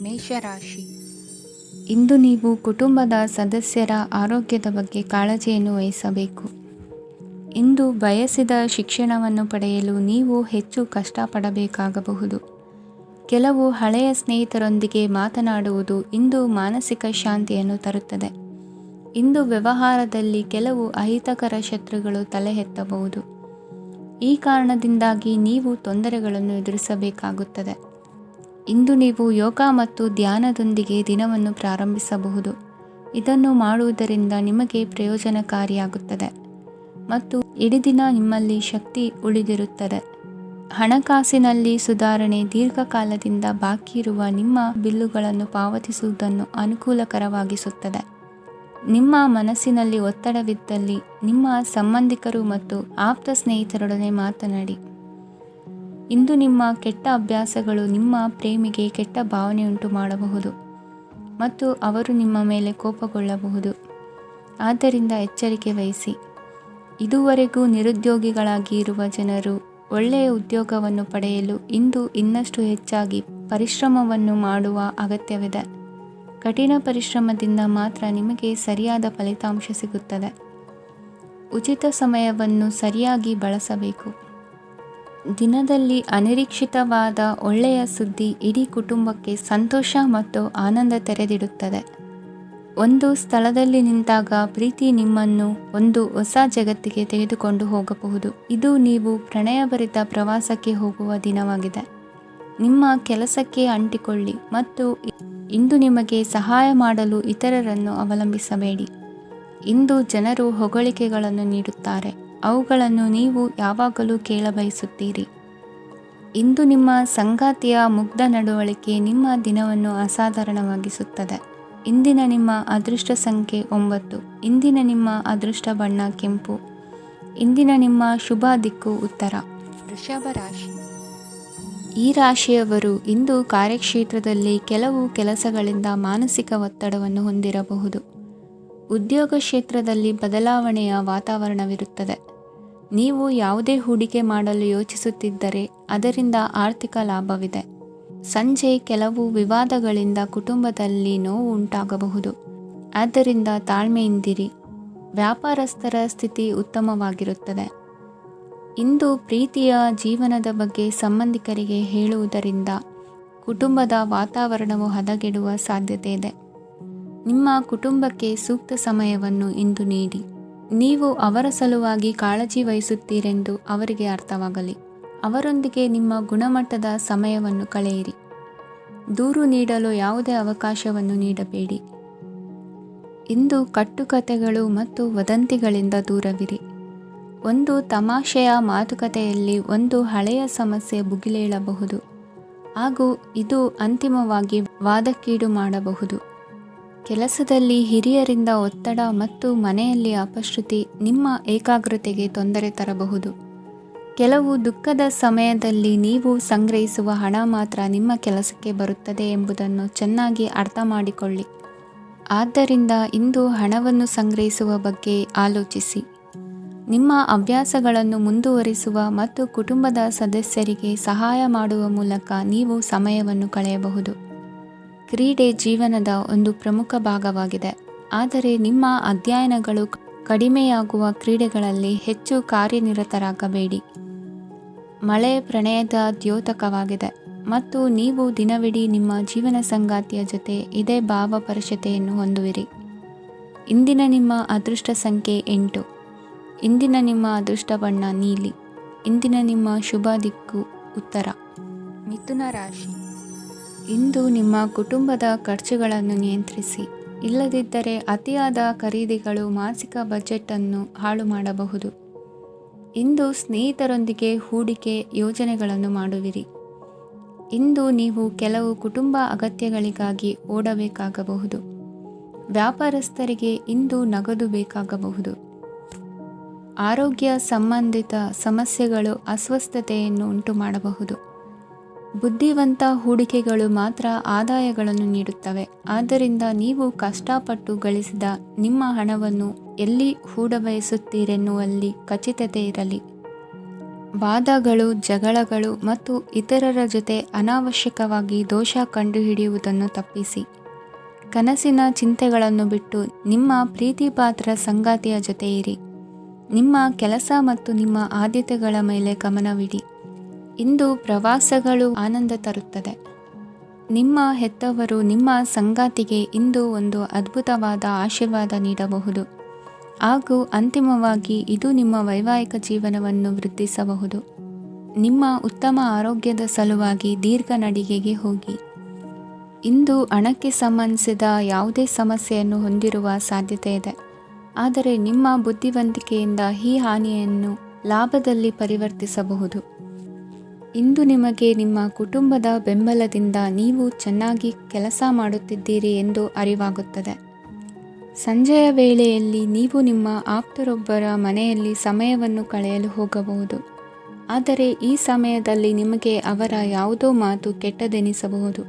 ಮೇಷರಾಶಿ. ಇಂದು ನೀವು ಕುಟುಂಬದ ಸದಸ್ಯರ ಆರೋಗ್ಯದ ಬಗ್ಗೆ ಕಾಳಜಿಯನ್ನು ವಹಿಸಬೇಕು. ಇಂದು ಬಯಸಿದ ಶಿಕ್ಷಣವನ್ನು ಪಡೆಯಲು ನೀವು ಹೆಚ್ಚು ಕಷ್ಟಪಡಬೇಕಾಗಬಹುದು. ಕೆಲವು ಹಳೆಯ ಸ್ನೇಹಿತರೊಂದಿಗೆ ಮಾತನಾಡುವುದು ಇಂದು ಮಾನಸಿಕ ಶಾಂತಿಯನ್ನು ತರುತ್ತದೆ. ಇಂದು ವ್ಯವಹಾರದಲ್ಲಿ ಕೆಲವು ಅಹಿತಕರ ಶತ್ರುಗಳು ತಲೆ ಎತ್ತಬಹುದು. ಈ ಕಾರಣದಿಂದಾಗಿ ನೀವು ತೊಂದರೆಗಳನ್ನು ಎದುರಿಸಬೇಕಾಗುತ್ತದೆ. ಇಂದು ನೀವು ಯೋಗ ಮತ್ತು ಧ್ಯಾನದೊಂದಿಗೆ ದಿನವನ್ನು ಪ್ರಾರಂಭಿಸಬಹುದು. ಇದನ್ನು ಮಾಡುವುದರಿಂದ ನಿಮಗೆ ಪ್ರಯೋಜನಕಾರಿಯಾಗುತ್ತದೆ ಮತ್ತು ಇಡೀ ದಿನ ನಿಮ್ಮಲ್ಲಿ ಶಕ್ತಿ ಉಳಿದಿರುತ್ತದೆ. ಹಣಕಾಸಿನಲ್ಲಿ ಸುಧಾರಣೆ. ದೀರ್ಘಕಾಲದಿಂದ ಬಾಕಿ ಇರುವ ನಿಮ್ಮ ಬಿಲ್ಲುಗಳನ್ನು ಪಾವತಿಸುವುದನ್ನು ಅನುಕೂಲಕರವಾಗಿಸುತ್ತದೆ. ನಿಮ್ಮ ಮನಸ್ಸಿನಲ್ಲಿ ಒತ್ತಡವಿದ್ದಲ್ಲಿ ನಿಮ್ಮ ಸಂಬಂಧಿಕರು ಮತ್ತು ಆಪ್ತ ಸ್ನೇಹಿತರೊಡನೆ ಮಾತನಾಡಿ. ಇಂದು ನಿಮ್ಮ ಕೆಟ್ಟ ಅಭ್ಯಾಸಗಳು ನಿಮ್ಮ ಪ್ರೇಮಿಗೆ ಕೆಟ್ಟ ಭಾವನೆಯುಂಟು ಮಾಡಬಹುದು ಮತ್ತು ಅವರು ನಿಮ್ಮ ಮೇಲೆ ಕೋಪಗೊಳ್ಳಬಹುದು. ಆದ್ದರಿಂದ ಎಚ್ಚರಿಕೆ ವಹಿಸಿ. ಇದುವರೆಗೂ ನಿರುದ್ಯೋಗಿಗಳಾಗಿ ಇರುವ ಜನರು ಒಳ್ಳೆಯ ಉದ್ಯೋಗವನ್ನು ಪಡೆಯಲು ಇಂದು ಇನ್ನಷ್ಟು ಹೆಚ್ಚಾಗಿ ಪರಿಶ್ರಮವನ್ನು ಮಾಡುವ ಅಗತ್ಯವಿದೆ. ಕಠಿಣ ಪರಿಶ್ರಮದಿಂದ ಮಾತ್ರ ನಿಮಗೆ ಸರಿಯಾದ ಫಲಿತಾಂಶ ಸಿಗುತ್ತದೆ. ಉಚಿತ ಸಮಯವನ್ನು ಸರಿಯಾಗಿ ಬಳಸಬೇಕು. ದಿನದಲ್ಲಿ ಅನಿರೀಕ್ಷಿತವಾದ ಒಳ್ಳೆಯ ಸುದ್ದಿ ಇಡೀ ಕುಟುಂಬಕ್ಕೆ ಸಂತೋಷ ಮತ್ತು ಆನಂದ ತೆರೆದಿಡುತ್ತದೆ. ಒಂದು ಸ್ಥಳದಲ್ಲಿ ನಿಂತಾಗ ಪ್ರೀತಿ ನಿಮ್ಮನ್ನು ಒಂದು ಹೊಸ ಜಗತ್ತಿಗೆ ತೆಗೆದುಕೊಂಡು ಹೋಗಬಹುದು. ಇದು ನೀವು ಪ್ರಣಯಭರಿತ ಪ್ರವಾಸಕ್ಕೆ ಹೋಗುವ ದಿನವಾಗಿದೆ. ನಿಮ್ಮ ಕೆಲಸಕ್ಕೆ ಅಂಟಿಕೊಳ್ಳಿ ಮತ್ತು ಇಂದು ನಿಮಗೆ ಸಹಾಯ ಮಾಡಲು ಇತರರನ್ನು ಅವಲಂಬಿಸಬೇಡಿ. ಇಂದು ಜನರು ಹೊಗಳಿಕೆಗಳನ್ನು ನೀಡುತ್ತಾರೆ. ಅವುಗಳನ್ನು ನೀವು ಯಾವಾಗಲೂ ಕೇಳಬಯಸುತ್ತೀರಿ. ಇಂದು ನಿಮ್ಮ ಸಂಗಾತಿಯ ಮುಗ್ಧ ನಡವಳಿಕೆ ನಿಮ್ಮ ದಿನವನ್ನು ಅಸಾಧಾರಣವಾಗಿಸುತ್ತದೆ. ಇಂದಿನ ನಿಮ್ಮ ಅದೃಷ್ಟ ಸಂಖ್ಯೆ 9. ಇಂದಿನ ನಿಮ್ಮ ಅದೃಷ್ಟ ಬಣ್ಣ ಕೆಂಪು. ಇಂದಿನ ನಿಮ್ಮ ಶುಭ ದಿಕ್ಕು ಉತ್ತರ. ವೃಷಭ ರಾಶಿ. ಈ ರಾಶಿಯವರು ಇಂದು ಕಾರ್ಯಕ್ಷೇತ್ರದಲ್ಲಿ ಕೆಲವು ಕೆಲಸಗಳಿಂದ ಮಾನಸಿಕ ಒತ್ತಡವನ್ನು ಹೊಂದಿರಬಹುದು. ಉದ್ಯೋಗ ಕ್ಷೇತ್ರದಲ್ಲಿ ಬದಲಾವಣೆಯ ವಾತಾವರಣವಿರುತ್ತದೆ. ನೀವು ಯಾವುದೇ ಹೂಡಿಕೆ ಮಾಡಲು ಯೋಚಿಸುತ್ತಿದ್ದರೆ ಅದರಿಂದ ಆರ್ಥಿಕ ಲಾಭವಿದೆ. ಸಂಜೆ ಕೆಲವು ವಿವಾದಗಳಿಂದ ಕುಟುಂಬದಲ್ಲಿ ನೋವು ಉಂಟಾಗಬಹುದು. ಆದ್ದರಿಂದ ತಾಳ್ಮೆಯಿಂದಿರಿ. ವ್ಯಾಪಾರಸ್ಥರ ಸ್ಥಿತಿ ಉತ್ತಮವಾಗಿರುತ್ತದೆ. ಇಂದು ಪ್ರೀತಿಯ ಜೀವನದ ಬಗ್ಗೆ ಸಂಬಂಧಿಕರಿಗೆ ಹೇಳುವುದರಿಂದ ಕುಟುಂಬದ ವಾತಾವರಣವು ಹದಗೆಡುವ ಸಾಧ್ಯತೆ ಇದೆ. ನಿಮ್ಮ ಕುಟುಂಬಕ್ಕೆ ಸೂಕ್ತ ಸಮಯವನ್ನು ಇಂದು ನೀಡಿ. ನೀವು ಅವರ ಸಲುವಾಗಿ ಕಾಳಜಿ ವಹಿಸುತ್ತೀರೆಂದು ಅವರಿಗೆ ಅರ್ಥವಾಗಲಿ. ಅವರೊಂದಿಗೆ ನಿಮ್ಮ ಗುಣಮಟ್ಟದ ಸಮಯವನ್ನು ಕಳೆಯಿರಿ. ದೂರು ನೀಡಲು ಯಾವುದೇ ಅವಕಾಶವನ್ನು ನೀಡಬೇಡಿ. ಇಂದು ಕಟ್ಟುಕತೆಗಳು ಮತ್ತು ವದಂತಿಗಳಿಂದ ದೂರವಿರಿ. ಒಂದು ತಮಾಷೆಯ ಮಾತುಕತೆಯಲ್ಲಿ ಒಂದು ಹಳೆಯ ಸಮಸ್ಯೆ ಭುಗಿಲೇಳಬಹುದು ಹಾಗೂ ಇದು ಅಂತಿಮವಾಗಿ ವಾದಕ್ಕೀಡು ಮಾಡಬಹುದು. ಕೆಲಸದಲ್ಲಿ ಹಿರಿಯರಿಂದ ಒತ್ತಡ ಮತ್ತು ಮನೆಯಲ್ಲಿ ಅಪಶ್ರುತಿ ನಿಮ್ಮ ಏಕಾಗ್ರತೆಗೆ ತೊಂದರೆ ತರಬಹುದು. ಕೆಲವು ದುಃಖದ ಸಮಯದಲ್ಲಿ ನೀವು ಸಂಗ್ರಹಿಸುವ ಹಣ ಮಾತ್ರ ನಿಮ್ಮ ಕೆಲಸಕ್ಕೆ ಬರುತ್ತದೆ ಎಂಬುದನ್ನು ಚೆನ್ನಾಗಿ ಅರ್ಥ ಮಾಡಿಕೊಳ್ಳಿ. ಆದ್ದರಿಂದ ಇಂದು ಹಣವನ್ನು ಸಂಗ್ರಹಿಸುವ ಬಗ್ಗೆ ಆಲೋಚಿಸಿ. ನಿಮ್ಮ ಅಭ್ಯಾಸಗಳನ್ನು ಮುಂದುವರಿಸುವ ಮತ್ತು ಕುಟುಂಬದ ಸದಸ್ಯರಿಗೆ ಸಹಾಯ ಮಾಡುವ ಮೂಲಕ ನೀವು ಸಮಯವನ್ನು ಕಳೆಯಬಹುದು. ಕ್ರೀಡೆ ಜೀವನದ ಒಂದು ಪ್ರಮುಖ ಭಾಗವಾಗಿದೆ. ಆದರೆ ನಿಮ್ಮ ಅಧ್ಯಯನಗಳು ಕಡಿಮೆಯಾಗುವ ಕ್ರೀಡೆಗಳಲ್ಲಿ ಹೆಚ್ಚು ಕಾರ್ಯನಿರತರಾಗಬೇಡಿ. ಮಳೆ ಪ್ರಣಯದ ದ್ಯೋತಕವಾಗಿದೆ ಮತ್ತು ನೀವು ದಿನವಿಡೀ ನಿಮ್ಮ ಜೀವನ ಸಂಗಾತಿಯ ಜೊತೆ ಇದೇ ಭಾವಪರಶತೆಯನ್ನು ಹೊಂದುವಿರಿ. ಇಂದಿನ ನಿಮ್ಮ ಅದೃಷ್ಟ ಸಂಖ್ಯೆ 8. ಇಂದಿನ ನಿಮ್ಮ ಅದೃಷ್ಟ ಬಣ್ಣ ನೀಲಿ. ಇಂದಿನ ನಿಮ್ಮ ಶುಭ ದಿಕ್ಕು ಉತ್ತರ. ಮಿಥುನ ರಾಶಿ. ಇಂದು ನಿಮ್ಮ ಕುಟುಂಬದ ಖರ್ಚುಗಳನ್ನು ನಿಯಂತ್ರಿಸಿ. ಇಲ್ಲದಿದ್ದರೆ ಅತಿಯಾದ ಖರೀದಿಗಳು ಮಾಸಿಕ ಬಜೆಟನ್ನು ಹಾಳು ಮಾಡಬಹುದು. ಇಂದು ಸ್ನೇಹಿತರೊಂದಿಗೆ ಹೂಡಿಕೆ ಯೋಜನೆಗಳನ್ನು ಮಾಡುವಿರಿ. ಇಂದು ನೀವು ಕೆಲವು ಕುಟುಂಬ ಅಗತ್ಯಗಳಿಗಾಗಿ ಓಡಬೇಕಾಗಬಹುದು. ವ್ಯಾಪಾರಸ್ಥರಿಗೆ ಇಂದು ನಗದು ಬೇಕಾಗಬಹುದು. ಆರೋಗ್ಯ ಸಂಬಂಧಿತ ಸಮಸ್ಯೆಗಳು ಅಸ್ವಸ್ಥತೆಯನ್ನು ಉಂಟುಮಾಡಬಹುದು. ಬುದ್ಧಿವಂತ ಹೂಡಿಕೆಗಳು ಮಾತ್ರ ಆದಾಯಗಳನ್ನು ನೀಡುತ್ತವೆ. ಆದ್ದರಿಂದ ನೀವು ಕಷ್ಟಪಟ್ಟು ಗಳಿಸಿದ ನಿಮ್ಮ ಹಣವನ್ನು ಎಲ್ಲಿ ಹೂಡಬಯಸುತ್ತೀರೆನ್ನುವಲ್ಲಿ ಖಚಿತತೆ ಇರಲಿ. ವಾದಗಳು, ಜಗಳಗಳು ಮತ್ತು ಇತರರ ಜೊತೆ ಅನಾವಶ್ಯಕವಾಗಿ ದೋಷ ಕಂಡುಹಿಡಿಯುವುದನ್ನು ತಪ್ಪಿಸಿ ಕನಸಿನ ಚಿಂತೆಗಳನ್ನು ಬಿಟ್ಟು ನಿಮ್ಮ ಪ್ರೀತಿಪಾತ್ರ ಸಂಗಾತಿಯ ಜೊತೆ ಇರಿ. ನಿಮ್ಮ ಕೆಲಸ ಮತ್ತು ನಿಮ್ಮ ಆದ್ಯತೆಗಳ ಮೇಲೆ ಗಮನವಿಡಿ. ಇಂದು ಪ್ರವಾಸಗಳು ಆನಂದ ತರುತ್ತದೆ. ನಿಮ್ಮ ಹೆತ್ತವರು ನಿಮ್ಮ ಸಂಗಾತಿಗೆ ಇಂದು ಒಂದು ಅದ್ಭುತವಾದ ಆಶೀರ್ವಾದ ನೀಡಬಹುದು ಹಾಗೂ ಅಂತಿಮವಾಗಿ ಇದು ನಿಮ್ಮ ವೈವಾಹಿಕ ಜೀವನವನ್ನು ವೃದ್ಧಿಸಬಹುದು. ನಿಮ್ಮ ಉತ್ತಮ ಆರೋಗ್ಯದ ಸಲುವಾಗಿ ದೀರ್ಘ ನಡಿಗೆಗೆ ಹೋಗಿ. ಇಂದು ಹಣಕ್ಕೆ ಸಂಬಂಧಿಸಿದ ಯಾವುದೇ ಸಮಸ್ಯೆಯನ್ನು ಹೊಂದಿರುವ ಸಾಧ್ಯತೆ ಇದೆ, ಆದರೆ ನಿಮ್ಮ ಬುದ್ಧಿವಂತಿಕೆಯಿಂದ ಈ ಹಾನಿಯನ್ನು ಲಾಭದಲ್ಲಿ ಪರಿವರ್ತಿಸಬಹುದು. ಇಂದು ನಿಮಗೆ ನಿಮ್ಮ ಕುಟುಂಬದ ಬೆಂಬಲದಿಂದ ನೀವು ಚೆನ್ನಾಗಿ ಕೆಲಸ ಮಾಡುತ್ತಿದ್ದೀರಿ ಎಂದು ಅರಿವಾಗುತ್ತದೆ. ಸಂಜೆಯ ವೇಳೆಯಲ್ಲಿ ನೀವು ನಿಮ್ಮ ಆಪ್ತರೊಬ್ಬರ ಮನೆಯಲ್ಲಿ ಸಮಯವನ್ನು ಕಳೆಯಲು ಹೋಗಬಹುದು, ಆದರೆ ಈ ಸಮಯದಲ್ಲಿ ನಿಮಗೆ ಅವರ ಯಾವುದೋ ಮಾತು ಕೆಟ್ಟದೆನಿಸಬಹುದು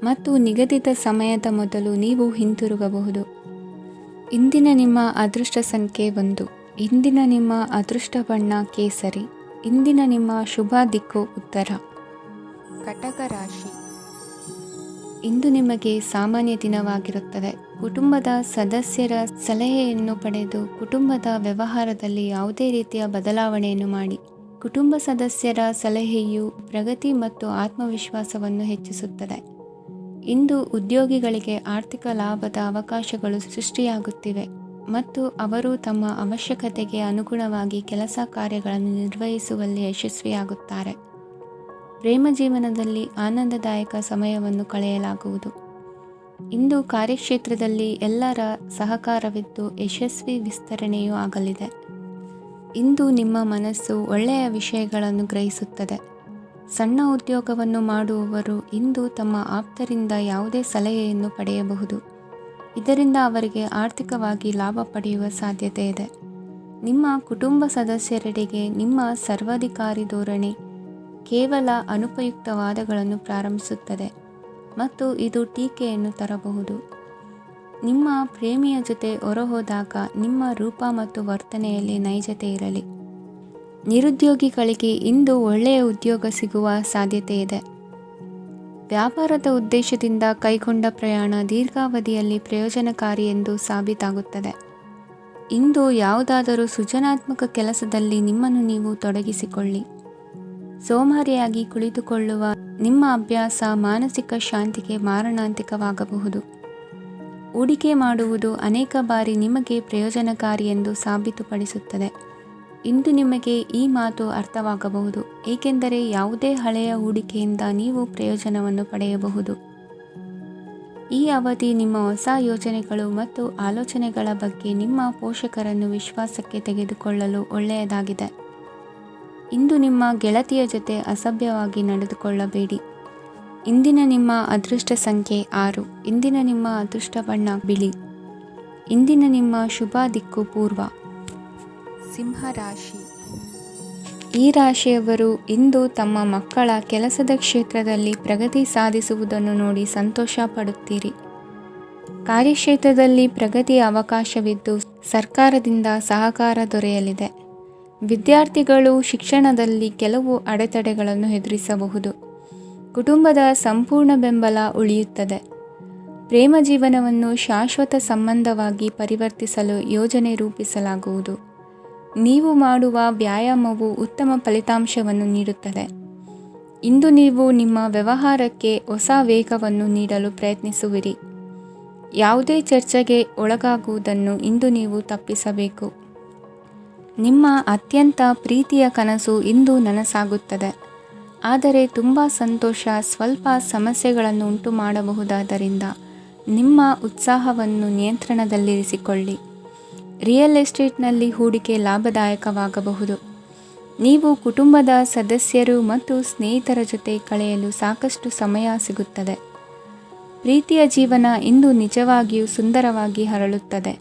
ಮತ್ತು ನಿಗದಿತ ಸಮಯದ ಮೊದಲು ನೀವು ಹಿಂತಿರುಗಬಹುದು. ಇಂದಿನ ನಿಮ್ಮ ಅದೃಷ್ಟ ಸಂಖ್ಯೆ 1. ಇಂದಿನ ನಿಮ್ಮ ಅದೃಷ್ಟ ಬಣ್ಣ ಕೇಸರಿ. ಇಂದಿನ ನಿಮ್ಮ ಶುಭ ದಿಕ್ಕು ಉತ್ತರ. ಕಟಕ ರಾಶಿ. ಇಂದು ನಿಮಗೆ ಸಾಮಾನ್ಯ ದಿನವಾಗಿರುತ್ತದೆ. ಕುಟುಂಬದ ಸದಸ್ಯರ ಸಲಹೆಯನ್ನು ಪಡೆದು ಕುಟುಂಬದ ವ್ಯವಹಾರದಲ್ಲಿ ಯಾವುದೇ ರೀತಿಯ ಬದಲಾವಣೆಯನ್ನು ಮಾಡಿ. ಕುಟುಂಬ ಸದಸ್ಯರ ಸಲಹೆಯು ಪ್ರಗತಿ ಮತ್ತು ಆತ್ಮವಿಶ್ವಾಸವನ್ನು ಹೆಚ್ಚಿಸುತ್ತದೆ. ಇಂದು ಉದ್ಯೋಗಿಗಳಿಗೆ ಆರ್ಥಿಕ ಲಾಭದ ಅವಕಾಶಗಳು ಸೃಷ್ಟಿಯಾಗುತ್ತಿವೆ ಮತ್ತು ಅವರು ತಮ್ಮ ಅವಶ್ಯಕತೆಗೆ ಅನುಗುಣವಾಗಿ ಕೆಲಸ ಕಾರ್ಯಗಳನ್ನು ನಿರ್ವಹಿಸುವಲ್ಲಿ ಯಶಸ್ವಿಯಾಗುತ್ತಾರೆ. ಪ್ರೇಮ ಜೀವನದಲ್ಲಿ ಆನಂದದಾಯಕ ಸಮಯವನ್ನು ಕಳೆಯಲಾಗುವುದು. ಇಂದು ಕಾರ್ಯಕ್ಷೇತ್ರದಲ್ಲಿ ಎಲ್ಲರ ಸಹಕಾರವಿದ್ದು ಯಶಸ್ವಿ ವಿಸ್ತರಣೆಯೂ ಆಗಲಿದೆ. ಇಂದು ನಿಮ್ಮ ಮನಸ್ಸು ಒಳ್ಳೆಯ ವಿಷಯಗಳನ್ನು ಗ್ರಹಿಸುತ್ತದೆ. ಸಣ್ಣ ಉದ್ಯೋಗವನ್ನು ಮಾಡುವವರು ಇಂದು ತಮ್ಮ ಆಪ್ತರಿಂದ ಯಾವುದೇ ಸಲಹೆಯನ್ನು ಪಡೆಯಬಹುದು. ಇದರಿಂದ ಅವರಿಗೆ ಆರ್ಥಿಕವಾಗಿ ಲಾಭ ಪಡೆಯುವ ಸಾಧ್ಯತೆ ಇದೆ. ನಿಮ್ಮ ಕುಟುಂಬ ಸದಸ್ಯರೆಡೆಗೆ ನಿಮ್ಮ ಸರ್ವಾಧಿಕಾರಿ ಧೋರಣೆ ಕೇವಲ ಅನುಪಯುಕ್ತ ವಾದಗಳನ್ನು ಪ್ರಾರಂಭಿಸುತ್ತದೆ ಮತ್ತು ಇದು ಟೀಕೆಯನ್ನು ತರಬಹುದು. ನಿಮ್ಮ ಪ್ರೇಮಿಯ ಜೊತೆ ಹೊರಹೋದಾಗ ನಿಮ್ಮ ರೂಪ ಮತ್ತು ವರ್ತನೆಯಲ್ಲಿ ನೈಜತೆ ಇರಲಿ. ನಿರುದ್ಯೋಗಿಗಳಿಗೆ ಇಂದು ಒಳ್ಳೆಯ ಉದ್ಯೋಗ ಸಿಗುವ ಸಾಧ್ಯತೆ ಇದೆ. ವ್ಯಾಪಾರದ ಉದ್ದೇಶದಿಂದ ಕೈಗೊಂಡ ಪ್ರಯಾಣ ದೀರ್ಘಾವಧಿಯಲ್ಲಿ ಪ್ರಯೋಜನಕಾರಿ ಎಂದು ಸಾಬೀತಾಗುತ್ತದೆ. ಇಂದು ಯಾವುದಾದರೂ ಸೃಜನಾತ್ಮಕ ಕೆಲಸದಲ್ಲಿ ನಿಮ್ಮನ್ನು ನೀವು ತೊಡಗಿಸಿಕೊಳ್ಳಿ. ಸೋಮಾರಿಯಾಗಿ ಕುಳಿತುಕೊಳ್ಳುವ ನಿಮ್ಮ ಅಭ್ಯಾಸ ಮಾನಸಿಕ ಶಾಂತಿಗೆ ಮಾರಣಾಂತಿಕವಾಗಬಹುದು. ಹೂಡಿಕೆ ಮಾಡುವುದು ಅನೇಕ ಬಾರಿ ನಿಮಗೆ ಪ್ರಯೋಜನಕಾರಿ ಎಂದು ಸಾಬೀತುಪಡಿಸುತ್ತದೆ. ಇಂದು ನಿಮಗೆ ಈ ಮಾತು ಅರ್ಥವಾಗಬಹುದು, ಏಕೆಂದರೆ ಯಾವುದೇ ಹಳೆಯ ಹೂಡಿಕೆಯಿಂದ ನೀವು ಪ್ರಯೋಜನವನ್ನು ಪಡೆಯಬಹುದು. ಈ ಅವಧಿ ನಿಮ್ಮ ಹೊಸ ಯೋಜನೆಗಳು ಮತ್ತು ಆಲೋಚನೆಗಳ ಬಗ್ಗೆ ನಿಮ್ಮ ಪೋಷಕರನ್ನು ವಿಶ್ವಾಸಕ್ಕೆ ತೆಗೆದುಕೊಳ್ಳಲು ಒಳ್ಳೆಯದಾಗಿದೆ. ಇಂದು ನಿಮ್ಮ ಗೆಳತಿಯ ಜೊತೆ ಅಸಭ್ಯವಾಗಿ ನಡೆದುಕೊಳ್ಳಬೇಡಿ. ಇಂದಿನ ನಿಮ್ಮ ಅದೃಷ್ಟ ಸಂಖ್ಯೆ 6. ಇಂದಿನ ನಿಮ್ಮ ಅದೃಷ್ಟ ಬಣ್ಣ ಬಿಳಿ. ಇಂದಿನ ನಿಮ್ಮ ಶುಭ ದಿಕ್ಕು ಪೂರ್ವ. ಸಿಂಹ ರಾಶಿ. ಈ ರಾಶಿಯವರು ಇಂದು ತಮ್ಮ ಮಕ್ಕಳ ಕೆಲಸದ ಕ್ಷೇತ್ರದಲ್ಲಿ ಪ್ರಗತಿ ಸಾಧಿಸುವುದನ್ನು ನೋಡಿ ಸಂತೋಷ ಪಡುತ್ತೀರಿ. ಕಾರ್ಯಕ್ಷೇತ್ರದಲ್ಲಿ ಪ್ರಗತಿಯ ಅವಕಾಶವಿದ್ದು ಸರ್ಕಾರದಿಂದ ಸಹಕಾರ ದೊರೆಯಲಿದೆ. ವಿದ್ಯಾರ್ಥಿಗಳು ಶಿಕ್ಷಣದಲ್ಲಿ ಕೆಲವು ಅಡೆತಡೆಗಳನ್ನು ಎದುರಿಸಬಹುದು. ಕುಟುಂಬದ ಸಂಪೂರ್ಣ ಬೆಂಬಲ ಉಳಿಯುತ್ತದೆ. ಪ್ರೇಮ ಜೀವನವನ್ನು ಶಾಶ್ವತ ಸಂಬಂಧವಾಗಿ ಪರಿವರ್ತಿಸಲು ಯೋಜನೆ ರೂಪಿಸಲಾಗುವುದು. ನೀವು ಮಾಡುವ ವ್ಯಾಯಾಮವು ಉತ್ತಮ ಫಲಿತಾಂಶವನ್ನು ನೀಡುತ್ತದೆ. ಇಂದು ನೀವು ನಿಮ್ಮ ವ್ಯವಹಾರಕ್ಕೆ ಹೊಸ ವೇಗವನ್ನು ನೀಡಲು ಪ್ರಯತ್ನಿಸುವಿರಿ. ಯಾವುದೇ ಚರ್ಚೆಗೆ ಒಳಗಾಗುವುದನ್ನು ಇಂದು ನೀವು ತಪ್ಪಿಸಬೇಕು. ನಿಮ್ಮ ಅತ್ಯಂತ ಪ್ರೀತಿಯ ಕನಸು ಇಂದು ನನಸಾಗುತ್ತದೆ, ಆದರೆ ತುಂಬ ಸಂತೋಷ ಸ್ವಲ್ಪ ಸಮಸ್ಯೆಗಳನ್ನು ಉಂಟು ಮಾಡಬಹುದಾದ್ದರಿಂದ ನಿಮ್ಮ ಉತ್ಸಾಹವನ್ನು ನಿಯಂತ್ರಣದಲ್ಲಿರಿಸಿಕೊಳ್ಳಿ. ರಿಯಲ್ ಎಸ್ಟೇಟ್ನಲ್ಲಿ ಹೂಡಿಕೆ ಲಾಭದಾಯಕವಾಗಬಹುದು. ನೀವು ಕುಟುಂಬದ ಸದಸ್ಯರು ಮತ್ತು ಸ್ನೇಹಿತರ ಜೊತೆ ಕಳೆಯಲು ಸಾಕಷ್ಟು ಸಮಯ ಸಿಗುತ್ತದೆ. ಪ್ರೀತಿಯ ಜೀವನ ಇಂದು ನಿಜವಾಗಿಯೂ ಸುಂದರವಾಗಿ ಹರಳುತ್ತದೆ.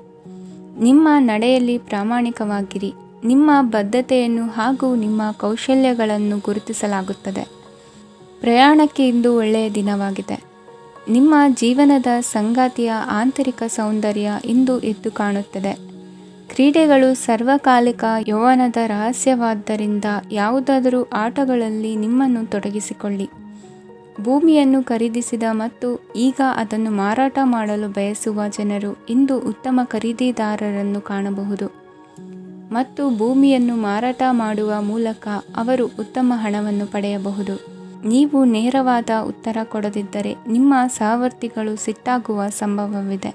ನಿಮ್ಮ ನಡೆಯಲ್ಲಿ ಪ್ರಾಮಾಣಿಕವಾಗಿರಿ. ನಿಮ್ಮ ಬದ್ಧತೆಯನ್ನು ಹಾಗೂ ನಿಮ್ಮ ಕೌಶಲ್ಯಗಳನ್ನು ಗುರುತಿಸಲಾಗುತ್ತದೆ. ಪ್ರಯಾಣಕ್ಕೆ ಇಂದು ಒಳ್ಳೆಯ ದಿನವಾಗಿದೆ. ನಿಮ್ಮ ಜೀವನದ ಸಂಗಾತಿಯ ಆಂತರಿಕ ಸೌಂದರ್ಯ ಇಂದು ಎದ್ದು ಕಾಣುತ್ತದೆ. ಕ್ರೀಡೆಗಳು ಸರ್ವಕಾಲಿಕ ಯೌವನದ ರಹಸ್ಯವಾದ್ದರಿಂದ ಯಾವುದಾದರೂ ಆಟಗಳಲ್ಲಿ ನಿಮ್ಮನ್ನು ತೊಡಗಿಸಿಕೊಳ್ಳಿ. ಭೂಮಿಯನ್ನು ಖರೀದಿಸಿದ ಮತ್ತು ಈಗ ಅದನ್ನು ಮಾರಾಟ ಮಾಡಲು ಬಯಸುವ ಜನರು ಇಂದು ಉತ್ತಮ ಖರೀದಿದಾರರನ್ನು ಕಾಣಬಹುದು ಮತ್ತು ಭೂಮಿಯನ್ನು ಮಾರಾಟ ಮಾಡುವ ಮೂಲಕ ಅವರು ಉತ್ತಮ ಹಣವನ್ನು ಪಡೆಯಬಹುದು. ನೀವು ನೇರವಾದ ಉತ್ತರ ಕೊಡದಿದ್ದರೆ ನಿಮ್ಮ ಸಹವರ್ತಿಗಳು ಸಿಟ್ಟಾಗುವ ಸಂಭವವಿದೆ.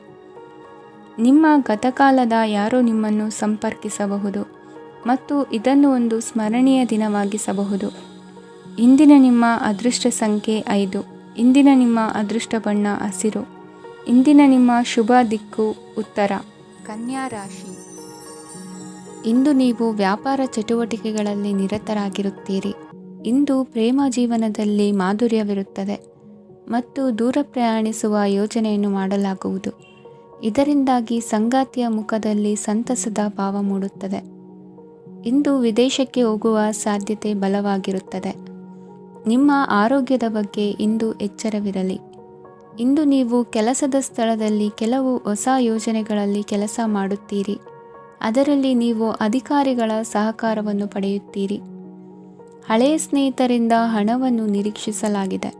ನಿಮ್ಮ ಗತಕಾಲದ ಯಾರೋ ನಿಮ್ಮನ್ನು ಸಂಪರ್ಕಿಸಬಹುದು ಮತ್ತು ಇದನ್ನು ಒಂದು ಸ್ಮರಣೀಯ ದಿನವಾಗಿಸಬಹುದು. ಇಂದಿನ ನಿಮ್ಮ ಅದೃಷ್ಟ ಸಂಖ್ಯೆ 5. ಇಂದಿನ ನಿಮ್ಮ ಅದೃಷ್ಟ ಬಣ್ಣ ಹಸಿರು. ಇಂದಿನ ನಿಮ್ಮ ಶುಭ ದಿಕ್ಕು ಉತ್ತರ. ಕನ್ಯಾ ರಾಶಿ. ಇಂದು ನೀವು ವ್ಯಾಪಾರ ಚಟುವಟಿಕೆಗಳಲ್ಲಿ ನಿರತರಾಗಿರುತ್ತೀರಿ. ಇಂದು ಪ್ರೇಮ ಜೀವನದಲ್ಲಿ ಮಾಧುರ್ಯವಿರುತ್ತದೆ ಮತ್ತು ದೂರ ಪ್ರಯಾಣಿಸುವ ಯೋಜನೆಯನ್ನು ಮಾಡಲಾಗುವುದು. ಇದರಿಂದಾಗಿ ಸಂಗಾತಿಯ ಮುಖದಲ್ಲಿ ಸಂತಸದ ಭಾವ ಮೂಡುತ್ತದೆ. ಇಂದು ವಿದೇಶಕ್ಕೆ ಹೋಗುವ ಸಾಧ್ಯತೆ ಬಲವಾಗಿರುತ್ತದೆ. ನಿಮ್ಮ ಆರೋಗ್ಯದ ಬಗ್ಗೆ ಇಂದು ಎಚ್ಚರವಿರಲಿ. ಇಂದು ನೀವು ಕೆಲಸದ ಸ್ಥಳದಲ್ಲಿ ಕೆಲವು ಹೊಸ ಯೋಜನೆಗಳಲ್ಲಿ ಕೆಲಸ ಮಾಡುತ್ತೀರಿ. ಅದರಲ್ಲಿ ನೀವು ಅಧಿಕಾರಿಗಳ ಸಹಕಾರವನ್ನು ಪಡೆಯುತ್ತೀರಿ. ಹಳೆಯ ಸ್ನೇಹಿತರಿಂದ ಹಣವನ್ನು ನಿರೀಕ್ಷಿಸಲಾಗಿದೆ.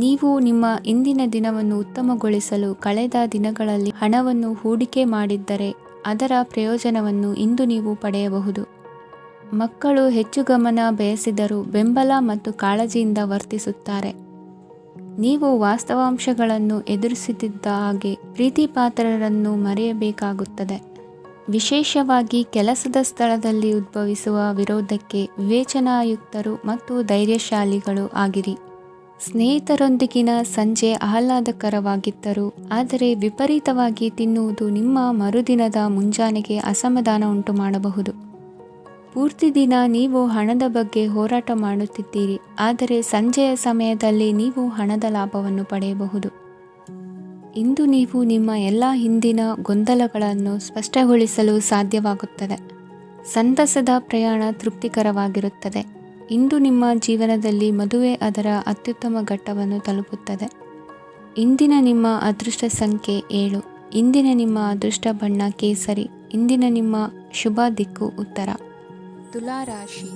ನೀವು ನಿಮ್ಮ ಇಂದಿನ ದಿನವನ್ನು ಉತ್ತಮಗೊಳಿಸಲು ಕಳೆದ ದಿನಗಳಲ್ಲಿ ಹಣವನ್ನು ಹೂಡಿಕೆ ಮಾಡಿದ್ದರೆ ಅದರ ಪ್ರಯೋಜನವನ್ನು ಇಂದು ನೀವು ಪಡೆಯಬಹುದು. ಮಕ್ಕಳು ಹೆಚ್ಚು ಗಮನ ಬಯಸಿದರೂ ಬೆಂಬಲ ಮತ್ತು ಕಾಳಜಿಯಿಂದ ವರ್ತಿಸುತ್ತಾರೆ. ನೀವು ವಾಸ್ತವಾಂಶಗಳನ್ನು ಎದುರಿಸುತ್ತಿದ್ದ ಹಾಗೆ ಪ್ರೀತಿಪಾತ್ರರನ್ನು ಮರೆಯಬೇಕಾಗುತ್ತದೆ. ವಿಶೇಷವಾಗಿ ಕೆಲಸದ ಸ್ಥಳದಲ್ಲಿ ಉದ್ಭವಿಸುವ ವಿರೋಧಕ್ಕೆ ವಿವೇಚನಾಯುಕ್ತರು ಮತ್ತು ಧೈರ್ಯಶಾಲಿಗಳು ಆಗಿರಿ. ಸ್ನೇಹಿತರೊಂದಿಗಿನ ಸಂಜೆ ಆಹ್ಲಾದಕರವಾಗಿದ್ದರೂ ಆದರೆ ವಿಪರೀತವಾಗಿ ತಿನ್ನುವುದು ನಿಮ್ಮ ಮರುದಿನದ ಮುಂಜಾನೆಗೆ ಅಸಮಾಧಾನ ಉಂಟು ಮಾಡಬಹುದು. ಪೂರ್ತಿ ದಿನ ನೀವು ಹಣದ ಬಗ್ಗೆ ಹೋರಾಟ ಮಾಡುತ್ತಿದ್ದೀರಿ, ಆದರೆ ಸಂಜೆಯ ಸಮಯದಲ್ಲಿ ನೀವು ಹಣದ ಲಾಭವನ್ನು ಪಡೆಯಬಹುದು. ಇಂದು ನೀವು ನಿಮ್ಮ ಎಲ್ಲ ಹಿಂದಿನ ಗೊಂದಲಗಳನ್ನು ಸ್ಪಷ್ಟಗೊಳಿಸಲು ಸಾಧ್ಯವಾಗುತ್ತದೆ. ಸಂತಸದ ಪ್ರಯಾಣ ತೃಪ್ತಿಕರವಾಗಿರುತ್ತದೆ. ಇಂದು ನಿಮ್ಮ ಜೀವನದಲ್ಲಿ ಮದುವೆ ಅದರ ಅತ್ಯುತ್ತಮ ಘಟ್ಟವನ್ನು ತಲುಪುತ್ತದೆ. ಇಂದಿನ ನಿಮ್ಮ ಅದೃಷ್ಟ ಸಂಖ್ಯೆ 7. ಇಂದಿನ ನಿಮ್ಮ ಅದೃಷ್ಟ ಬಣ್ಣ ಕೇಸರಿ. ಇಂದಿನ ನಿಮ್ಮ ಶುಭ ದಿಕ್ಕು ಉತ್ತರ. ತುಲಾ ರಾಶಿ.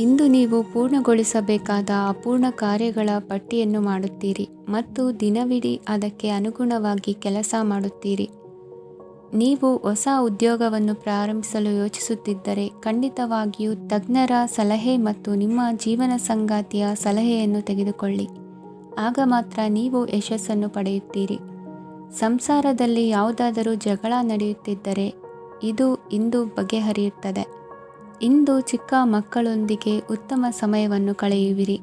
ಇಂದು ನೀವು ಪೂರ್ಣಗೊಳಿಸಬೇಕಾದ ಅಪೂರ್ಣ ಕಾರ್ಯಗಳ ಪಟ್ಟಿಯನ್ನು ಮಾಡುತ್ತೀರಿ ಮತ್ತು ದಿನವಿಡೀ ಅದಕ್ಕೆ ಅನುಗುಣವಾಗಿ ಕೆಲಸ ಮಾಡುತ್ತೀರಿ. ನೀವು ಹೊಸ ಉದ್ಯೋಗವನ್ನು ಪ್ರಾರಂಭಿಸಲು ಯೋಚಿಸುತ್ತಿದ್ದರೆ ಖಂಡಿತವಾಗಿಯೂ ತಜ್ಞರ ಸಲಹೆ ಮತ್ತು ನಿಮ್ಮ ಜೀವನ ಸಂಗಾತಿಯ ಸಲಹೆಯನ್ನು ತೆಗೆದುಕೊಳ್ಳಿ. ಆಗ ಮಾತ್ರ ನೀವು ಯಶಸ್ಸನ್ನು ಪಡೆಯುತ್ತೀರಿ. ಸಂಸಾರದಲ್ಲಿ ಯಾವುದಾದರೂ ಜಗಳ ನಡೆಯುತ್ತಿದ್ದರೆ ಇದು ಇಂದು ಬಗೆಹರಿಯುತ್ತದೆ. ಇಂದು ಚಿಕ್ಕ ಮಕ್ಕಳೊಂದಿಗೆ ಉತ್ತಮ ಸಮಯವನ್ನು ಕಳೆಯುವಿರಿ.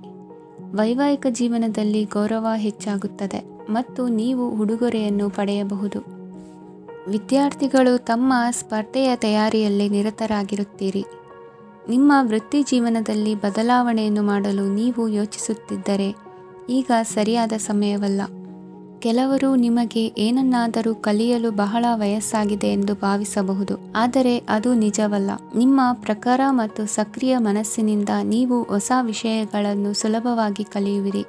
ವೈವಾಹಿಕ ಜೀವನದಲ್ಲಿ ಗೌರವ ಹೆಚ್ಚಾಗುತ್ತದೆ ಮತ್ತು ನೀವು ಉಡುಗೊರೆಯನ್ನು ಪಡೆಯಬಹುದು. ವಿದ್ಯಾರ್ಥಿಗಳು ತಮ್ಮ ಸ್ಪರ್ಧೆಯ ತಯಾರಿಯಲ್ಲಿ ನಿರತರಾಗಿರುತ್ತೀರಿ. ನಿಮ್ಮ ವೃತ್ತಿ ಜೀವನದಲ್ಲಿ ಬದಲಾವಣೆಯನ್ನು ಮಾಡಲು ನೀವು ಯೋಚಿಸುತ್ತಿದ್ದರೆ ಈಗ ಸರಿಯಾದ ಸಮಯವಲ್ಲ. ಕೆಲವರು ನಿಮಗೆ ಏನನ್ನಾದರೂ ಕಲಿಯಲು ಬಹಳ ವಯಸ್ಸಾಗಿದೆ ಎಂದು ಭಾವಿಸಬಹುದು, ಆದರೆ ಅದು ನಿಜವಲ್ಲ. ನಿಮ್ಮ ಪ್ರಖರ ಮತ್ತು ಸಕ್ರಿಯ ಮನಸ್ಸಿನಿಂದ ನೀವು ಹೊಸ ವಿಷಯಗಳನ್ನು ಸುಲಭವಾಗಿ ಕಲಿಯುವಿರಿ.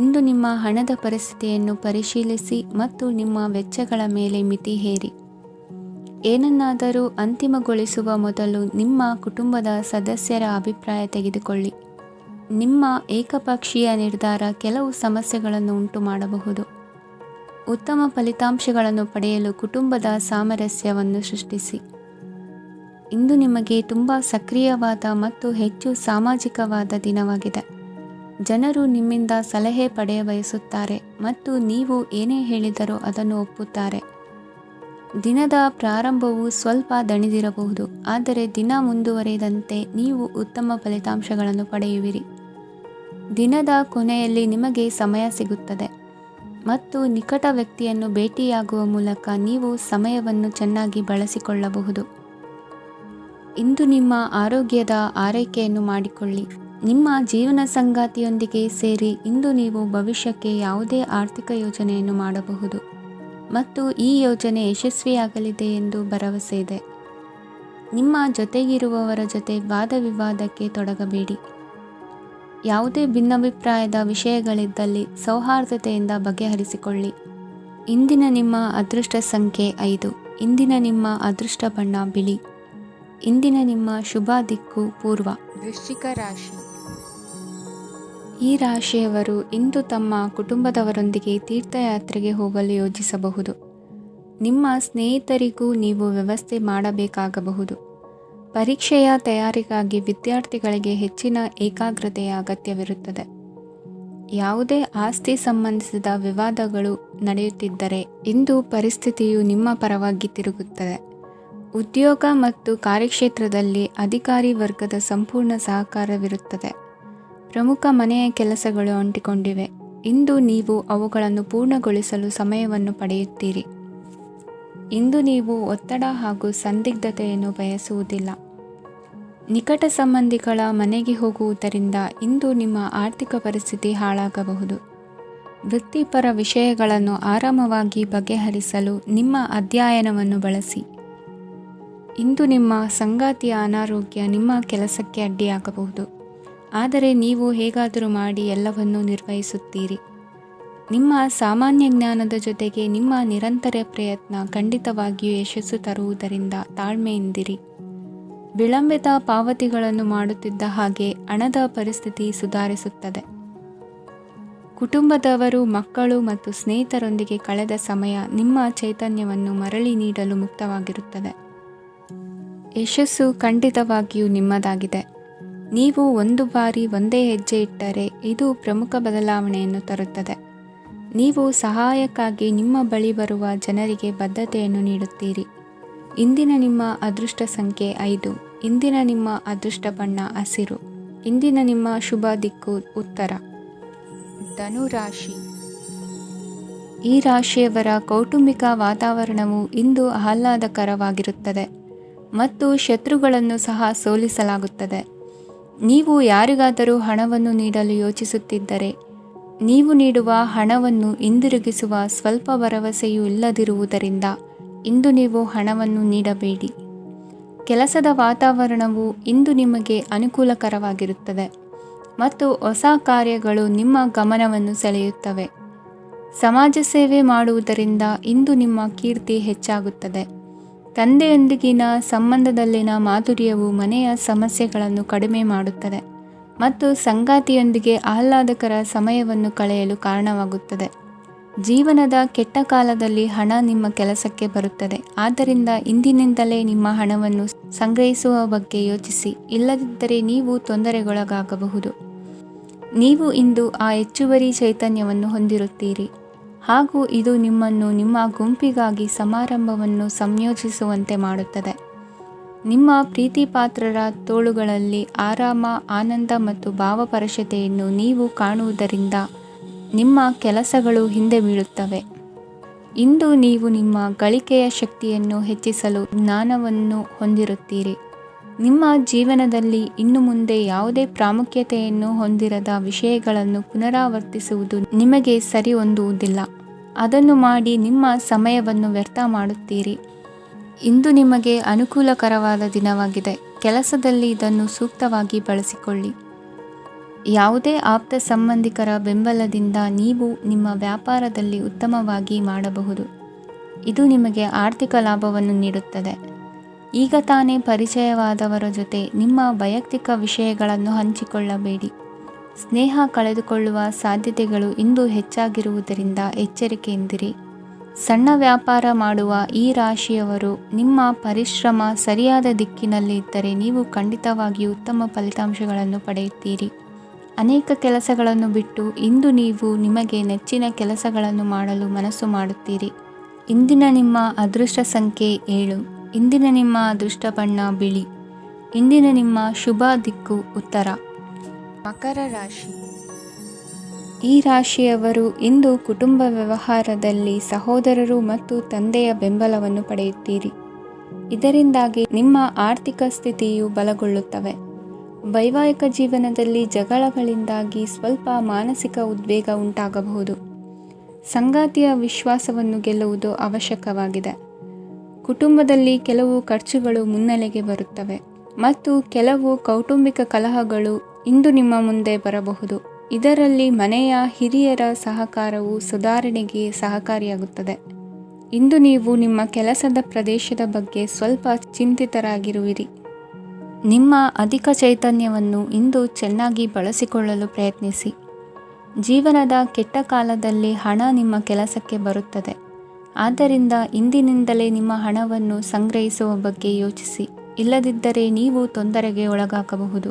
ಇಂದು ನಿಮ್ಮ ಹಣದ ಪರಿಸ್ಥಿತಿಯನ್ನು ಪರಿಶೀಲಿಸಿ ಮತ್ತು ನಿಮ್ಮ ವೆಚ್ಚಗಳ ಮೇಲೆ ಮಿತಿ ಹೇರಿ. ಏನನ್ನಾದರೂ ಅಂತಿಮಗೊಳಿಸುವ ಮೊದಲು ನಿಮ್ಮ ಕುಟುಂಬದ ಸದಸ್ಯರ ಅಭಿಪ್ರಾಯ ತೆಗೆದುಕೊಳ್ಳಿ. ನಿಮ್ಮ ಏಕಪಕ್ಷೀಯ ನಿರ್ಧಾರ ಕೆಲವು ಸಮಸ್ಯೆಗಳನ್ನು ಉಂಟು ಮಾಡಬಹುದು. ಉತ್ತಮ ಫಲಿತಾಂಶಗಳನ್ನು ಪಡೆಯಲು ಕುಟುಂಬದ ಸಾಮರಸ್ಯವನ್ನು ಸೃಷ್ಟಿಸಿ. ಇಂದು ನಿಮಗೆ ತುಂಬ ಸಕ್ರಿಯವಾದ ಮತ್ತು ಹೆಚ್ಚು ಸಾಮಾಜಿಕವಾದ ದಿನವಾಗಿದೆ. ಜನರು ನಿಮ್ಮಿಂದ ಸಲಹೆ ಪಡೆಯ ಬಯಸುತ್ತಾರೆ ಮತ್ತು ನೀವು ಏನೇ ಹೇಳಿದರೂ ಅದನ್ನು ಒಪ್ಪುತ್ತಾರೆ. ದಿನದ ಪ್ರಾರಂಭವು ಸ್ವಲ್ಪ ದಣಿದಿರಬಹುದು, ಆದರೆ ದಿನ ಮುಂದುವರಿದಂತೆ ನೀವು ಉತ್ತಮ ಫಲಿತಾಂಶಗಳನ್ನು ಪಡೆಯುವಿರಿ. ದಿನದ ಕೊನೆಯಲ್ಲಿ ನಿಮಗೆ ಸಮಯ ಸಿಗುತ್ತದೆ ಮತ್ತು ನಿಕಟ ವ್ಯಕ್ತಿಯನ್ನು ಭೇಟಿಯಾಗುವ ಮೂಲಕ ನೀವು ಸಮಯವನ್ನು ಚೆನ್ನಾಗಿ ಬಳಸಿಕೊಳ್ಳಬಹುದು. ಇಂದು ನಿಮ್ಮ ಆರೋಗ್ಯದ ಆರೈಕೆಯನ್ನು ಮಾಡಿಕೊಳ್ಳಿ. ನಿಮ್ಮ ಜೀವನ ಸಂಗಾತಿಯೊಂದಿಗೆ ಸೇರಿ ಇಂದು ನೀವು ಭವಿಷ್ಯಕ್ಕೆ ಯಾವುದೇ ಆರ್ಥಿಕ ಯೋಜನೆಯನ್ನು ಮಾಡಬಹುದು ಮತ್ತು ಈ ಯೋಜನೆ ಯಶಸ್ವಿಯಾಗಲಿದೆ ಎಂದು ಭರವಸೆ ಇದೆ. ನಿಮ್ಮ ಜೊತೆಗಿರುವವರ ಜೊತೆ ವಾದವಿವಾದಕ್ಕೆ ತೊಡಗಬೇಡಿ. ಯಾವುದೇ ಭಿನ್ನಾಭಿಪ್ರಾಯದ ವಿಷಯಗಳಿದ್ದಲ್ಲಿ ಸೌಹಾರ್ದತೆಯಿಂದ ಬಗೆಹರಿಸಿಕೊಳ್ಳಿ. ಇಂದಿನ ನಿಮ್ಮ ಅದೃಷ್ಟ ಸಂಖ್ಯೆ 5. ಇಂದಿನ ನಿಮ್ಮ ಅದೃಷ್ಟ ಬಣ್ಣ ಬಿಳಿ. ಇಂದಿನ ನಿಮ್ಮ ಶುಭ ದಿಕ್ಕು ಪೂರ್ವ. ವೃಶ್ಚಿಕ ರಾಶಿ. ಈ ರಾಶಿಯವರು ಇಂದು ತಮ್ಮ ಕುಟುಂಬದವರೊಂದಿಗೆ ತೀರ್ಥಯಾತ್ರೆಗೆ ಹೋಗಲು ಯೋಜಿಸಬಹುದು. ನಿಮ್ಮ ಸ್ನೇಹಿತರಿಗೂ ನೀವು ವ್ಯವಸ್ಥೆ ಮಾಡಬೇಕಾಗಬಹುದು. ಪರೀಕ್ಷೆಯ ತಯಾರಿಗಾಗಿ ವಿದ್ಯಾರ್ಥಿಗಳಿಗೆ ಹೆಚ್ಚಿನ ಏಕಾಗ್ರತೆಯ ಅಗತ್ಯವಿರುತ್ತದೆ. ಯಾವುದೇ ಆಸ್ತಿ ಸಂಬಂಧಿಸಿದ ವಿವಾದಗಳು ನಡೆಯುತ್ತಿದ್ದರೆ ಇಂದು ಪರಿಸ್ಥಿತಿಯು ನಿಮ್ಮ ಪರವಾಗಿ ತಿರುಗುತ್ತದೆ. ಉದ್ಯೋಗ ಮತ್ತು ಕಾರ್ಯಕ್ಷೇತ್ರದಲ್ಲಿ ಅಧಿಕಾರಿ ವರ್ಗದ ಸಂಪೂರ್ಣ ಸಹಕಾರವಿರುತ್ತದೆ. ಪ್ರಮುಖ ಮನೆಯ ಕೆಲಸಗಳು ಅಂಟಿಕೊಂಡಿವೆ. ಇಂದು ನೀವು ಅವುಗಳನ್ನು ಪೂರ್ಣಗೊಳಿಸಲು ಸಮಯವನ್ನು ಪಡೆಯುತ್ತೀರಿ. ಇಂದು ನೀವು ಒತ್ತಡ ಹಾಗೂ ಸಂದಿಗ್ಧತೆಯನ್ನು ಬಯಸುವುದಿಲ್ಲ. ನಿಕಟ ಸಂಬಂಧಿಗಳ ಮನೆಗೆ ಹೋಗುವುದರಿಂದ ಇಂದು ನಿಮ್ಮ ಆರ್ಥಿಕ ಪರಿಸ್ಥಿತಿ ಹಾಳಾಗಬಹುದು. ವೃತ್ತಿಪರ ವಿಷಯಗಳನ್ನು ಆರಾಮವಾಗಿ ಬಗೆಹರಿಸಲು ನಿಮ್ಮ ಅಧ್ಯಯನವನ್ನು ಬಳಸಿ. ಇಂದು ನಿಮ್ಮ ಸಂಗಾತಿಯ ಅನಾರೋಗ್ಯ ನಿಮ್ಮ ಕೆಲಸಕ್ಕೆ ಅಡ್ಡಿಯಾಗಬಹುದು. ಆದರೆ ನೀವು ಹೇಗಾದರೂ ಮಾಡಿ ಎಲ್ಲವನ್ನೂ ನಿರ್ವಹಿಸುತ್ತೀರಿ. ನಿಮ್ಮ ಸಾಮಾನ್ಯ ಜ್ಞಾನದ ಜೊತೆಗೆ ನಿಮ್ಮ ನಿರಂತರ ಪ್ರಯತ್ನ ಖಂಡಿತವಾಗಿಯೂ ಯಶಸ್ಸು ತರುವುದರಿಂದ ತಾಳ್ಮೆಯಿಂದಿರಿ. ವಿಳಂಬಿತ ಪಾವತಿಗಳನ್ನು ಮಾಡುತ್ತಿದ್ದ ಹಾಗೆ ಹಣದ ಪರಿಸ್ಥಿತಿ ಸುಧಾರಿಸುತ್ತದೆ. ಕುಟುಂಬದವರು, ಮಕ್ಕಳು ಮತ್ತು ಸ್ನೇಹಿತರೊಂದಿಗೆ ಕಳೆದ ಸಮಯ ನಿಮ್ಮ ಚೈತನ್ಯವನ್ನು ಮರಳಿ ನೀಡಲು ಮುಕ್ತವಾಗಿರುತ್ತದೆ. ಯಶಸ್ಸು ಖಂಡಿತವಾಗಿಯೂ ನಿಮ್ಮದಾಗಿದೆ. ನೀವು ಒಂದು ಬಾರಿ ಒಂದೇ ಹೆಜ್ಜೆ ಇಟ್ಟರೆ ಇದು ಪ್ರಮುಖ ಬದಲಾವಣೆಯನ್ನು ತರುತ್ತದೆ. ನೀವು ಸಹಾಯಕ್ಕಾಗಿ ನಿಮ್ಮ ಬಳಿ ಬರುವ ಜನರಿಗೆ ಬದ್ಧತೆಯನ್ನು ನೀಡುತ್ತೀರಿ. ಇಂದಿನ ನಿಮ್ಮ ಅದೃಷ್ಟ ಸಂಖ್ಯೆ 5. ಇಂದಿನ ನಿಮ್ಮ ಅದೃಷ್ಟ ಬಣ್ಣ ಹಸಿರು. ಇಂದಿನ ನಿಮ್ಮ ಶುಭ ದಿಕ್ಕು ಉತ್ತರ. ಧನು ರಾಶಿ. ಈ ರಾಶಿಯವರ ಕೌಟುಂಬಿಕ ವಾತಾವರಣವು ಇಂದು ಆಹ್ಲಾದಕರವಾಗಿರುತ್ತದೆ ಮತ್ತು ಶತ್ರುಗಳನ್ನು ಸಹ ಸೋಲಿಸಲಾಗುತ್ತದೆ. ನೀವು ಯಾರಿಗಾದರೂ ಹಣವನ್ನು ನೀಡಲು ಯೋಚಿಸುತ್ತಿದ್ದರೆ ನೀವು ನೀಡುವ ಹಣವನ್ನು ಹಿಂದಿರುಗಿಸುವ ಸ್ವಲ್ಪ ಭರವಸೆಯೂ ಇಲ್ಲದಿರುವುದರಿಂದ ಇಂದು ನೀವು ಹಣವನ್ನು ನೀಡಬೇಡಿ. ಕೆಲಸದ ವಾತಾವರಣವು ಇಂದು ನಿಮಗೆ ಅನುಕೂಲಕರವಾಗಿರುತ್ತದೆ ಮತ್ತು ಹೊಸ ಕಾರ್ಯಗಳು ನಿಮ್ಮ ಗಮನವನ್ನು ಸೆಳೆಯುತ್ತವೆ. ಸಮಾಜ ಸೇವೆ ಮಾಡುವುದರಿಂದ ಇಂದು ನಿಮ್ಮ ಕೀರ್ತಿ ಹೆಚ್ಚಾಗುತ್ತದೆ. ತಂದೆಯೊಂದಿಗಿನ ಸಂಬಂಧದಲ್ಲಿನ ಮಾಧುರ್ಯವು ಮನೆಯ ಸಮಸ್ಯೆಗಳನ್ನು ಕಡಿಮೆ ಮಾಡುತ್ತದೆ ಮತ್ತು ಸಂಗಾತಿಯೊಂದಿಗೆ ಆಹ್ಲಾದಕರ ಸಮಯವನ್ನು ಕಳೆಯಲು ಕಾರಣವಾಗುತ್ತದೆ. ಜೀವನದ ಕೆಟ್ಟ ಕಾಲದಲ್ಲಿ ಹಣ ನಿಮ್ಮ ಕೆಲಸಕ್ಕೆ ಬರುತ್ತದೆ. ಆದ್ದರಿಂದ ಇಂದಿನಿಂದಲೇ ನಿಮ್ಮ ಹಣವನ್ನು ಸಂಗ್ರಹಿಸುವ ಬಗ್ಗೆ ಯೋಚಿಸಿ, ಇಲ್ಲದಿದ್ದರೆ ನೀವು ತೊಂದರೆಗೊಳಗಾಗಬಹುದು. ನೀವು ಇಂದು ಆ ಹೆಚ್ಚುವರಿ ಚೈತನ್ಯವನ್ನು ಹೊಂದಿರುತ್ತೀರಿ ಹಾಗೂ ಇದು ನಿಮ್ಮನ್ನು ನಿಮ್ಮ ಗುಂಪಿಗಾಗಿ ಸಮಾರಂಭವನ್ನು ಸಂಯೋಜಿಸುವಂತೆ ಮಾಡುತ್ತದೆ. ನಿಮ್ಮ ಪ್ರೀತಿಪಾತ್ರರ ತೋಳುಗಳಲ್ಲಿ ಆರಾಮ, ಆನಂದ ಮತ್ತು ಭಾವಪರಶತೆಯನ್ನು ನೀವು ಕಾಣುವುದರಿಂದ ನಿಮ್ಮ ಕೆಲಸಗಳು ಹಿಂದೆ ಬೀಳುತ್ತವೆ. ಇಂದು ನೀವು ನಿಮ್ಮ ಗಳಿಕೆಯ ಶಕ್ತಿಯನ್ನು ಹೆಚ್ಚಿಸಲು ಜ್ಞಾನವನ್ನು ಹೊಂದಿರುತ್ತೀರಿ. ನಿಮ್ಮ ಜೀವನದಲ್ಲಿ ಇನ್ನು ಮುಂದೆ ಯಾವುದೇ ಪ್ರಾಮುಖ್ಯತೆಯನ್ನು ಹೊಂದಿರದ ವಿಷಯಗಳನ್ನು ಪುನರಾವರ್ತಿಸುವುದು ನಿಮಗೆ ಸರಿ ಹೊಂದುವುದಿಲ್ಲ. ಅದನ್ನು ಮಾಡಿ ನಿಮ್ಮ ಸಮಯವನ್ನು ವ್ಯರ್ಥ ಮಾಡುತ್ತೀರಿ. ಇಂದು ನಿಮಗೆ ಅನುಕೂಲಕರವಾದ ದಿನವಾಗಿದೆ. ಕೆಲಸದಲ್ಲಿ ಇದನ್ನು ಸೂಕ್ತವಾಗಿ ಬಳಸಿಕೊಳ್ಳಿ. ಯಾವುದೇ ಆಪ್ತ ಸಂಬಂಧಿಕರ ಬೆಂಬಲದಿಂದ ನೀವು ನಿಮ್ಮ ವ್ಯಾಪಾರದಲ್ಲಿ ಉತ್ತಮವಾಗಿ ಮಾಡಬಹುದು. ಇದು ನಿಮಗೆ ಆರ್ಥಿಕ ಲಾಭವನ್ನು ನೀಡುತ್ತದೆ. ಈಗ ತಾನೇ ಪರಿಚಯವಾದವರ ಜೊತೆ ನಿಮ್ಮ ವೈಯಕ್ತಿಕ ವಿಷಯಗಳನ್ನು ಹಂಚಿಕೊಳ್ಳಬೇಡಿ. ಸ್ನೇಹ ಕಳೆದುಕೊಳ್ಳುವ ಸಾಧ್ಯತೆಗಳು ಇಂದು ಹೆಚ್ಚಾಗಿರುವುದರಿಂದ ಎಚ್ಚರಿಕೆಯಿಂದಿರಿ. ಸಣ್ಣ ವ್ಯಾಪಾರ ಮಾಡುವ ಈ ರಾಶಿಯವರು ನಿಮ್ಮ ಪರಿಶ್ರಮ ಸರಿಯಾದ ದಿಕ್ಕಿನಲ್ಲಿ ಇದ್ದರೆ ನೀವು ಖಂಡಿತವಾಗಿಯೂ ಉತ್ತಮ ಫಲಿತಾಂಶಗಳನ್ನು ಪಡೆಯುತ್ತೀರಿ. ಅನೇಕ ಕೆಲಸಗಳನ್ನು ಬಿಟ್ಟು ಇಂದು ನೀವು ನಿಮಗೆ ನೆಚ್ಚಿನ ಕೆಲಸಗಳನ್ನು ಮಾಡಲು ಮನಸ್ಸು ಮಾಡುತ್ತೀರಿ. ಇಂದಿನ ನಿಮ್ಮ ಅದೃಷ್ಟ ಸಂಖ್ಯೆ 7. ಇಂದಿನ ನಿಮ್ಮ ಅದೃಷ್ಟ ಬಣ್ಣ ಬಿಳಿ. ಇಂದಿನ ನಿಮ್ಮ ಶುಭ ದಿಕ್ಕು ಉತ್ತರ. ಮಕರ ರಾಶಿ. ಈ ರಾಶಿಯವರು ಇಂದು ಕುಟುಂಬ ವ್ಯವಹಾರದಲ್ಲಿ ಸಹೋದರರು ಮತ್ತು ತಂದೆಯ ಬೆಂಬಲವನ್ನು ಪಡೆಯುತ್ತೀರಿ. ಇದರಿಂದಾಗಿ ನಿಮ್ಮ ಆರ್ಥಿಕ ಸ್ಥಿತಿಯು ಬಲಗೊಳ್ಳುತ್ತವೆ. ವೈವಾಹಿಕ ಜೀವನದಲ್ಲಿ ಜಗಳಗಳಿಂದಾಗಿ ಸ್ವಲ್ಪ ಮಾನಸಿಕ ಉದ್ವೇಗ ಉಂಟಾಗಬಹುದು. ಸಂಗಾತಿಯ ವಿಶ್ವಾಸವನ್ನು ಗೆಲ್ಲುವುದು ಅವಶ್ಯಕವಾಗಿದೆ. ಕುಟುಂಬದಲ್ಲಿ ಕೆಲವು ಖರ್ಚುಗಳು ಮುನ್ನೆಲೆಗೆ ಬರುತ್ತವೆ ಮತ್ತು ಕೆಲವು ಕೌಟುಂಬಿಕ ಕಲಹಗಳು ಇಂದು ನಿಮ್ಮ ಮುಂದೆ ಬರಬಹುದು. ಇದರಲ್ಲಿ ಮನೆಯ ಹಿರಿಯರ ಸಹಕಾರವು ಸುಧಾರಣೆಗೆ ಸಹಕಾರಿಯಾಗುತ್ತದೆ. ಇಂದು ನೀವು ನಿಮ್ಮ ಕೆಲಸದ ಪ್ರದೇಶದ ಬಗ್ಗೆ ಸ್ವಲ್ಪ ಚಿಂತಿತರಾಗಿರುವಿರಿ. ನಿಮ್ಮ ಅಧಿಕ ಚೈತನ್ಯವನ್ನು ಇಂದು ಚೆನ್ನಾಗಿ ಬಳಸಿಕೊಳ್ಳಲು ಪ್ರಯತ್ನಿಸಿ. ಜೀವನದ ಕೆಟ್ಟ ಕಾಲದಲ್ಲಿ ಹಣ ನಿಮ್ಮ ಕೆಲಸಕ್ಕೆ ಬರುತ್ತದೆ. ಆದ್ದರಿಂದ ಇಂದಿನಿಂದಲೇ ನಿಮ್ಮ ಹಣವನ್ನು ಸಂಗ್ರಹಿಸುವ ಬಗ್ಗೆ ಯೋಚಿಸಿ. ಇಲ್ಲದಿದ್ದರೆ ನೀವು ತೊಂದರೆಗೆ ಒಳಗಾಗಬಹುದು.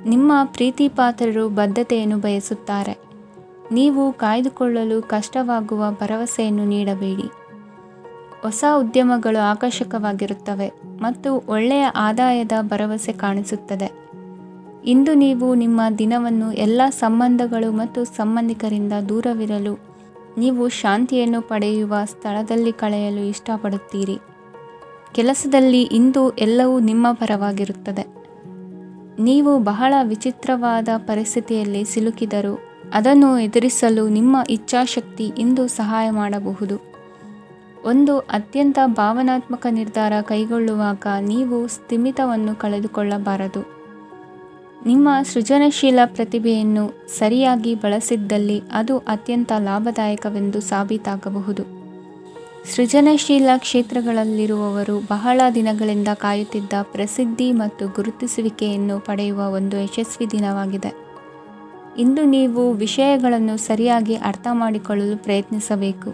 ನಿಮ್ಮ ಪ್ರೀತಿಪಾತ್ರರು ಬದ್ಧತೆಯನ್ನು ಬಯಸುತ್ತಾರೆ. ನೀವು ಕಾಯ್ದುಕೊಳ್ಳಲು ಕಷ್ಟವಾಗುವ ಭರವಸೆಯನ್ನು ನೀಡಬೇಡಿ. ಹೊಸ ಉದ್ಯಮಗಳು ಆಕರ್ಷಕವಾಗಿರುತ್ತವೆ ಮತ್ತು ಒಳ್ಳೆಯ ಆದಾಯದ ಭರವಸೆ ಕಾಣಿಸುತ್ತದೆ. ಇಂದು ನೀವು ನಿಮ್ಮ ದಿನವನ್ನು ಎಲ್ಲ ಸಂಬಂಧಗಳು ಮತ್ತು ಸಂಬಂಧಿಕರಿಂದ ದೂರವಿರಲು ನೀವು ಶಾಂತಿಯನ್ನು ಪಡೆಯುವ ಸ್ಥಳದಲ್ಲಿ ಕಳೆಯಲು ಇಷ್ಟಪಡುತ್ತೀರಿ. ಕೆಲಸದಲ್ಲಿ ಇಂದು ಎಲ್ಲವೂ ನಿಮ್ಮ ಪರವಾಗಿರುತ್ತದೆ. ನೀವು ಬಹಳ ವಿಚಿತ್ರವಾದ ಪರಿಸ್ಥಿತಿಯಲ್ಲಿ ಸಿಲುಕಿದರೂ ಅದನ್ನು ಎದುರಿಸಲು ನಿಮ್ಮ ಇಚ್ಛಾಶಕ್ತಿ ಇಂದು ಸಹಾಯ ಮಾಡಬಹುದು. ಒಂದು ಅತ್ಯಂತ ಭಾವನಾತ್ಮಕ ನಿರ್ಧಾರ ಕೈಗೊಳ್ಳುವಾಗ ನೀವು ಸ್ಥಿಮಿತವನ್ನು ಕಳೆದುಕೊಳ್ಳಬಾರದು. ನಿಮ್ಮ ಸೃಜನಶೀಲ ಪ್ರತಿಭೆಯನ್ನು ಸರಿಯಾಗಿ ಬಳಸಿದ್ದಲ್ಲಿ ಅದು ಅತ್ಯಂತ ಲಾಭದಾಯಕವೆಂದು ಸಾಬೀತಾಗಬಹುದು. ಸೃಜನಶೀಲ ಕ್ಷೇತ್ರಗಳಲ್ಲಿರುವವರು ಬಹಳ ದಿನಗಳಿಂದ ಕಾಯುತ್ತಿದ್ದ ಪ್ರಸಿದ್ಧಿ ಮತ್ತು ಗುರುತಿಸುವಿಕೆಯನ್ನು ಪಡೆಯುವ ಒಂದು ಯಶಸ್ವಿ ದಿನವಾಗಿದೆ. ಇಂದು ನೀವು ವಿಷಯಗಳನ್ನು ಸರಿಯಾಗಿ ಅರ್ಥ ಮಾಡಿಕೊಳ್ಳಲು ಪ್ರಯತ್ನಿಸಬೇಕು.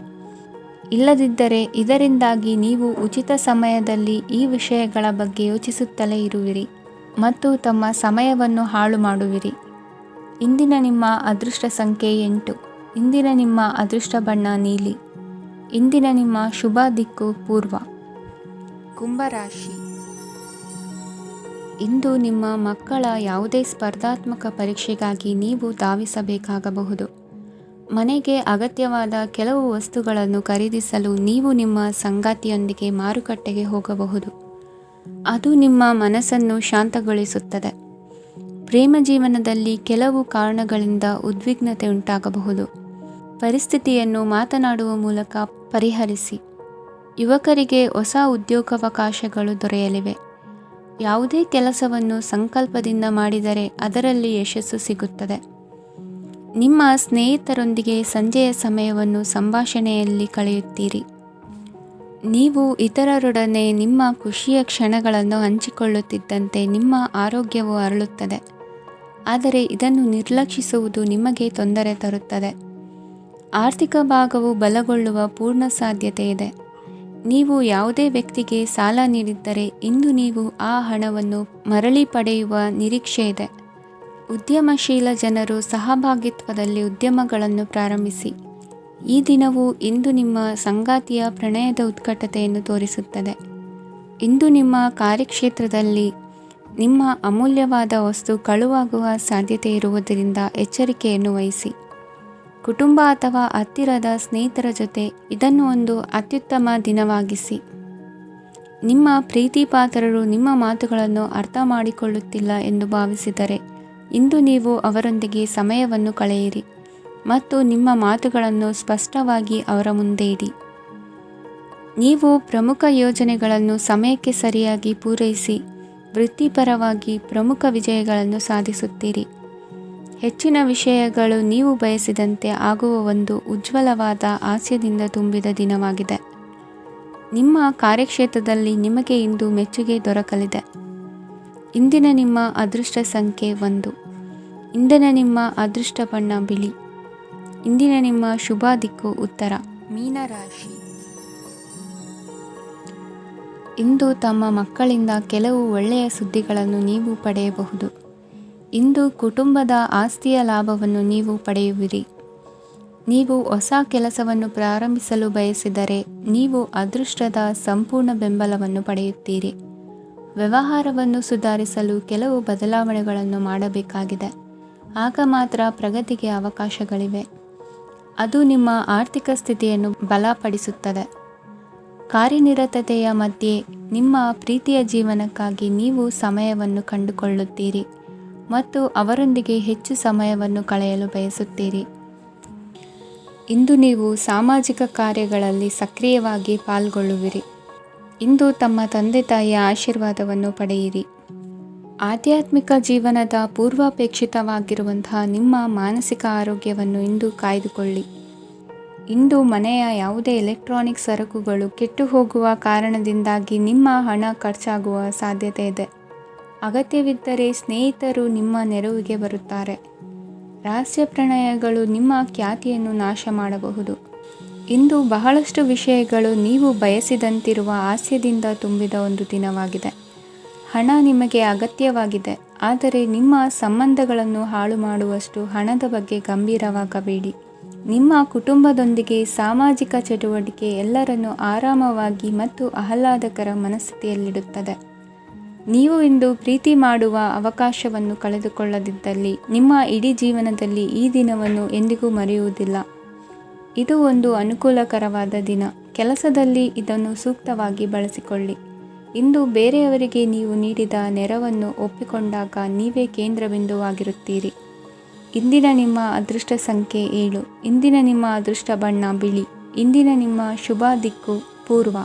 ಇಲ್ಲದಿದ್ದರೆ ಇದರಿಂದಾಗಿ ನೀವು ಉಚಿತ ಸಮಯದಲ್ಲಿ ಈ ವಿಷಯಗಳ ಬಗ್ಗೆ ಯೋಚಿಸುತ್ತಲೇ ಇರುವಿರಿ ಮತ್ತು ತಮ್ಮ ಸಮಯವನ್ನು ಹಾಳು ಮಾಡುವಿರಿ. ಇಂದಿನ ನಿಮ್ಮ ಅದೃಷ್ಟ ಸಂಖ್ಯೆ 8. ಇಂದಿನ ನಿಮ್ಮ ಅದೃಷ್ಟ ಬಣ್ಣ ನೀಲಿ. ಇಂದಿನ ನಿಮ್ಮ ಶುಭ ದಿಕ್ಕು ಪೂರ್ವ. ಕುಂಭರಾಶಿ. ಇಂದು ನಿಮ್ಮ ಮಕ್ಕಳ ಯಾವುದೇ ಸ್ಪರ್ಧಾತ್ಮಕ ಪರೀಕ್ಷೆಗಾಗಿ ನೀವು ಧಾವಿಸಬೇಕಾಗಬಹುದು. ಮನೆಗೆ ಅಗತ್ಯವಾದ ಕೆಲವು ವಸ್ತುಗಳನ್ನು ಖರೀದಿಸಲು ನೀವು ನಿಮ್ಮ ಸಂಗಾತಿಯೊಂದಿಗೆ ಮಾರುಕಟ್ಟೆಗೆ ಹೋಗಬಹುದು. ಅದು ನಿಮ್ಮ ಮನಸ್ಸನ್ನು ಶಾಂತಗೊಳಿಸುತ್ತದೆ. ಪ್ರೇಮ ಜೀವನದಲ್ಲಿ ಕೆಲವು ಕಾರಣಗಳಿಂದ ಉದ್ವಿಗ್ನತೆ ಉಂಟಾಗಬಹುದು. ಪರಿಸ್ಥಿತಿಯನ್ನು ಮಾತನಾಡುವ ಮೂಲಕ ಪರಿಹರಿಸಿ. ಯುವಕರಿಗೆ ಹೊಸ ಉದ್ಯೋಗಾವಕಾಶಗಳು ದೊರೆಯಲಿವೆ. ಯಾವುದೇ ಕೆಲಸವನ್ನು ಸಂಕಲ್ಪದಿಂದ ಮಾಡಿದರೆ ಅದರಲ್ಲಿ ಯಶಸ್ಸು ಸಿಗುತ್ತದೆ. ನಿಮ್ಮ ಸ್ನೇಹಿತರೊಂದಿಗೆ ಸಂಜೆಯ ಸಮಯವನ್ನು ಸಂಭಾಷಣೆಯಲ್ಲಿ ಕಳೆಯುತ್ತೀರಿ. ನೀವು ಇತರರೊಡನೆ ನಿಮ್ಮ ಖುಷಿಯ ಕ್ಷಣಗಳನ್ನು ಹಂಚಿಕೊಳ್ಳುತ್ತಿದ್ದಂತೆ ನಿಮ್ಮ ಆರೋಗ್ಯವು ಅರಳುತ್ತದೆ. ಆದರೆ ಇದನ್ನು ನಿರ್ಲಕ್ಷಿಸುವುದು ನಿಮಗೆ ತೊಂದರೆ ತರುತ್ತದೆ. ಆರ್ಥಿಕ ಭಾಗವು ಬಲಗೊಳ್ಳುವ ಪೂರ್ಣ ಸಾಧ್ಯತೆ ಇದೆ. ನೀವು ಯಾವುದೇ ವ್ಯಕ್ತಿಗೆ ಸಾಲ ನೀಡಿದ್ದರೆ ಇಂದು ನೀವು ಆ ಹಣವನ್ನು ಮರಳಿ ಪಡೆಯುವ ನಿರೀಕ್ಷೆ ಇದೆ. ಉದ್ಯಮಶೀಲ ಜನರು ಸಹಭಾಗಿತ್ವದಲ್ಲಿ ಉದ್ಯಮಗಳನ್ನು ಪ್ರಾರಂಭಿಸಿ. ಈ ದಿನವು ಇಂದು ನಿಮ್ಮ ಸಂಗಾತಿಯ ಪ್ರಣಯದ ಉತ್ಕಟತೆಯನ್ನು ತೋರಿಸುತ್ತದೆ. ಇಂದು ನಿಮ್ಮ ಕಾರ್ಯಕ್ಷೇತ್ರದಲ್ಲಿ ನಿಮ್ಮ ಅಮೂಲ್ಯವಾದ ವಸ್ತು ಕಳುವಾಗುವ ಸಾಧ್ಯತೆ ಇರುವುದರಿಂದ ಎಚ್ಚರಿಕೆಯನ್ನು ವಹಿಸಿ. ಕುಟುಂಬ ಅಥವಾ ಹತ್ತಿರದ ಸ್ನೇಹಿತರ ಜೊತೆ ಇದನ್ನು ಒಂದು ಅತ್ಯುತ್ತಮ ದಿನವಾಗಿಸಿ. ನಿಮ್ಮ ಪ್ರೀತಿಪಾತ್ರರು ನಿಮ್ಮ ಮಾತುಗಳನ್ನು ಅರ್ಥ ಮಾಡಿಕೊಳ್ಳುತ್ತಿಲ್ಲ ಎಂದು ಭಾವಿಸಿದರೆ ಇಂದು ನೀವು ಅವರೊಂದಿಗೆ ಸಮಯವನ್ನು ಕಳೆಯಿರಿ ಮತ್ತು ನಿಮ್ಮ ಮಾತುಗಳನ್ನು ಸ್ಪಷ್ಟವಾಗಿ ಅವರ ಮುಂದೆ ಇಡಿ. ನೀವು ಪ್ರಮುಖ ಯೋಜನೆಗಳನ್ನು ಸಮಯಕ್ಕೆ ಸರಿಯಾಗಿ ಪೂರೈಸಿ ವೃತ್ತಿಪರವಾಗಿ ಪ್ರಮುಖ ವಿಜಯಗಳನ್ನು ಸಾಧಿಸುತ್ತೀರಿ. ಹೆಚ್ಚಿನ ವಿಷಯಗಳು ನೀವು ಬಯಸಿದಂತೆ ಆಗುವ ಒಂದು ಉಜ್ವಲವಾದ ಹಾಸ್ಯದಿಂದ ತುಂಬಿದ ದಿನವಾಗಿದೆ. ನಿಮ್ಮ ಕಾರ್ಯಕ್ಷೇತ್ರದಲ್ಲಿ ನಿಮಗೆ ಇಂದು ಮೆಚ್ಚುಗೆ ದೊರಕಲಿದೆ. ಇಂದಿನ ನಿಮ್ಮ ಅದೃಷ್ಟ ಸಂಖ್ಯೆ 1. ಇಂದಿನ ನಿಮ್ಮ ಅದೃಷ್ಟ ಬಣ್ಣ ಬಿಳಿ. ಇಂದಿನ ನಿಮ್ಮ ಶುಭ ದಿಕ್ಕು ಉತ್ತರ. ಮೀನರಾಶಿ. ಇಂದು ತಮ್ಮ ಮಕ್ಕಳಿಂದ ಕೆಲವು ಒಳ್ಳೆಯ ಸುದ್ದಿಗಳನ್ನು ನೀವು ಪಡೆಯಬಹುದು. ಇಂದು ಕುಟುಂಬದ ಆಸ್ತಿಯ ಲಾಭವನ್ನು ನೀವು ಪಡೆಯುವಿರಿ. ನೀವು ಹೊಸ ಕೆಲಸವನ್ನು ಪ್ರಾರಂಭಿಸಲು ಬಯಸಿದರೆ ನೀವು ಅದೃಷ್ಟದ ಸಂಪೂರ್ಣ ಬೆಂಬಲವನ್ನು ಪಡೆಯುತ್ತೀರಿ. ವ್ಯವಹಾರವನ್ನು ಸುಧಾರಿಸಲು ಕೆಲವು ಬದಲಾವಣೆಗಳನ್ನು ಮಾಡಬೇಕಾಗಿದೆ. ಆಗ ಮಾತ್ರ ಪ್ರಗತಿಗೆ ಅವಕಾಶಗಳಿವೆ. ಅದು ನಿಮ್ಮ ಆರ್ಥಿಕ ಸ್ಥಿತಿಯನ್ನು ಬಲಪಡಿಸುತ್ತದೆ. ಕಾರ್ಯನಿರತತೆಯ ಮಧ್ಯೆ ನಿಮ್ಮ ಪ್ರೀತಿಯ ಜೀವನಕ್ಕಾಗಿ ನೀವು ಸಮಯವನ್ನು ಕಂಡುಕೊಳ್ಳುತ್ತೀರಿ ಮತ್ತು ಅವರೊಂದಿಗೆ ಹೆಚ್ಚು ಸಮಯವನ್ನು ಕಳೆಯಲು ಬಯಸುತ್ತೀರಿ. ಇಂದು ನೀವು ಸಾಮಾಜಿಕ ಕಾರ್ಯಗಳಲ್ಲಿ ಸಕ್ರಿಯವಾಗಿ ಪಾಲ್ಗೊಳ್ಳುವಿರಿ. ಇಂದು ತಮ್ಮ ತಂದೆ ತಾಯಿಯ ಆಶೀರ್ವಾದವನ್ನು ಪಡೆಯಿರಿ. ಆಧ್ಯಾತ್ಮಿಕ ಜೀವನದ ಪೂರ್ವಾಪೇಕ್ಷಿತವಾಗಿರುವಂತಹ ನಿಮ್ಮ ಮಾನಸಿಕ ಆರೋಗ್ಯವನ್ನು ಇಂದು ಕಾಯ್ದುಕೊಳ್ಳಿ. ಇಂದು ಮನೆಯ ಯಾವುದೇ ಎಲೆಕ್ಟ್ರಾನಿಕ್ ಸರಕುಗಳು ಕೆಟ್ಟು ಹೋಗುವ ಕಾರಣದಿಂದಾಗಿ ನಿಮ್ಮ ಹಣ ಖರ್ಚಾಗುವ ಸಾಧ್ಯತೆ ಇದೆ. ಅಗತ್ಯವಿದ್ದರೆ ಸ್ನೇಹಿತರು ನಿಮ್ಮ ನೆರವಿಗೆ ಬರುತ್ತಾರೆ. ರಹಸ್ಯ ಪ್ರಣಯಗಳು ನಿಮ್ಮ ಖ್ಯಾತಿಯನ್ನು ನಾಶ ಮಾಡಬಹುದು. ಇಂದು ಬಹಳಷ್ಟು ವಿಷಯಗಳು ನೀವು ಬಯಸಿದಂತಿರುವ ಹಾಸ್ಯದಿಂದ ತುಂಬಿದ ಒಂದು ದಿನವಾಗಿದೆ. ಹಣ ನಿಮಗೆ ಅಗತ್ಯವಾಗಿದೆ, ಆದರೆ ನಿಮ್ಮ ಸಂಬಂಧಗಳನ್ನು ಹಾಳು ಮಾಡುವಷ್ಟು ಹಣದ ಬಗ್ಗೆ ಗಂಭೀರವಾಗಬೇಡಿ. ನಿಮ್ಮ ಕುಟುಂಬದೊಂದಿಗೆ ಸಾಮಾಜಿಕ ಚಟುವಟಿಕೆ ಎಲ್ಲರನ್ನೂ ಆರಾಮವಾಗಿ ಮತ್ತು ಆಹ್ಲಾದಕರ ಮನಸ್ಥಿತಿಯಲ್ಲಿಡುತ್ತದೆ. ನೀವು ಇಂದು ಪ್ರೀತಿ ಮಾಡುವ ಅವಕಾಶವನ್ನು ಕಳೆದುಕೊಳ್ಳದಿದ್ದಲ್ಲಿ ನಿಮ್ಮ ಇಡೀ ಜೀವನದಲ್ಲಿ ಈ ದಿನವನ್ನು ಎಂದಿಗೂ ಮರೆಯುವುದಿಲ್ಲ. ಇದು ಒಂದು ಅನುಕೂಲಕರವಾದ ದಿನ. ಕೆಲಸದಲ್ಲಿ ಇದನ್ನು ಸೂಕ್ತವಾಗಿ ಬಳಸಿಕೊಳ್ಳಿ. ಇಂದು ಬೇರೆಯವರಿಗೆ ನೀವು ನೀಡಿದ ನೆರವನ್ನು ಒಪ್ಪಿಕೊಂಡಾಗ ನೀವೇ ಕೇಂದ್ರಬಿಂದುವಾಗಿರುತ್ತೀರಿ. ಇಂದಿನ ನಿಮ್ಮ ಅದೃಷ್ಟ ಸಂಖ್ಯೆ 7. ಇಂದಿನ ನಿಮ್ಮ ಅದೃಷ್ಟ ಬಣ್ಣ ಬಿಳಿ. ಇಂದಿನ ನಿಮ್ಮ ಶುಭ ದಿಕ್ಕು ಪೂರ್ವ.